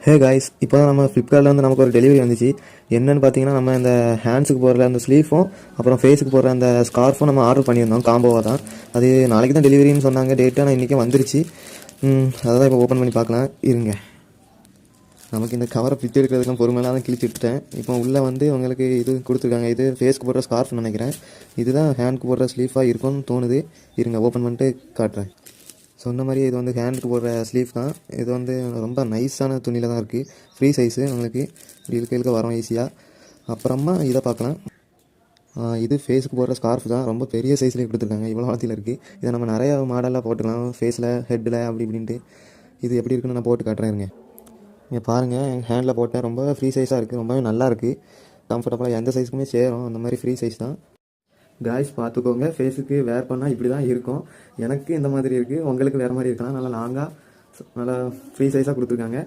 Hey guys, இப்போ தான் நம்ம ஃப்ளிப்கார்ட்டில் வந்து நமக்கு ஒரு டெலிவரி வந்துச்சு. என்னென்னு பார்த்தீங்கன்னா, நம்ம இந்த ஹேண்ட்ஸுக்கு போடுற அந்த ஸ்லீஃபும் அப்புறம் ஃபேஸுக்கு போடுற அந்த ஸ்கார்ஃபும் நம்ம ஆர்டர் பண்ணியிருந்தோம் காம்போவாக தான். அது நாளைக்கு தான் டெலிவரின்னு சொன்னாங்க டேட்டு. ஆனால் இன்றைக்கும் வந்துருச்சு. அதை தான் இப்போ ஓப்பன் பண்ணி பார்க்கலாம் இருங்க. நமக்கு இந்த கவரை பிச்சு எடுக்கிறதுக்கும் பொறுமையெல்லாம் தான் கிழிச்சு விட்டுட்டேன். இப்போ உள்ளே வந்து உங்களுக்கு இது கொடுத்துருக்காங்க. இது ஃபேஸ்க்கு போடுற ஸ்கார்ஃப்னு நினைக்கிறேன். இதுதான் ஹேண்டுக்கு போடுற ஸ்லீஃபாக இருக்கும்னு தோணுது. இருங்க ஓப்பன் பண்ணிட்டு காட்டுறேன். சொன்ன மாதிரியே இது வந்து ஹேண்டுக்கு போடுற ஸ்லீவ் தான். இது வந்து ரொம்ப நைஸான துணியில் தான் இருக்குது. ஃப்ரீ சைஸு உங்களுக்கு இழுக்க வரும் ஈஸியாக. அப்புறமா இதை பார்க்கலாம். இது ஃபேஸுக்கு போடுற ஸ்கார்ஃப் தான். ரொம்ப பெரிய சைஸ்லேயே கொடுத்துருக்காங்க. இவ்வளோ வளர்த்தியில் இருக்குது. இதை நம்ம நிறையா மாடலாக போட்டுக்கலாம், ஃபேஸில், ஹெட்டில் அப்படி இப்படின்ட்டு. இது எப்படி இருக்குன்னு நான் போட்டு காட்டுறேன் இருங்க. இங்கே பாருங்கள், என் ஹேண்டில் போட்டேன். ரொம்ப ஃப்ரீ சைஸாக இருக்குது. ரொம்பவே நல்லா இருக்குது. கம்ஃபர்டபுளாக எந்த சைஸுக்குமே சேரும். அந்த மாதிரி ஃப்ரீ சைஸ் தான். காய்ஸ் பார்த்துக்கோங்க, ஃபேஸுக்கு வேர் பண்ணால் இப்படி தான் இருக்கும். எனக்கு இந்த மாதிரி இருக்குது, உங்களுக்கு வேறு மாதிரி இருக்கலாம். நல்லா லாங்காக நல்லா ஃப்ரீ சைஸாக கொடுத்துருக்காங்க.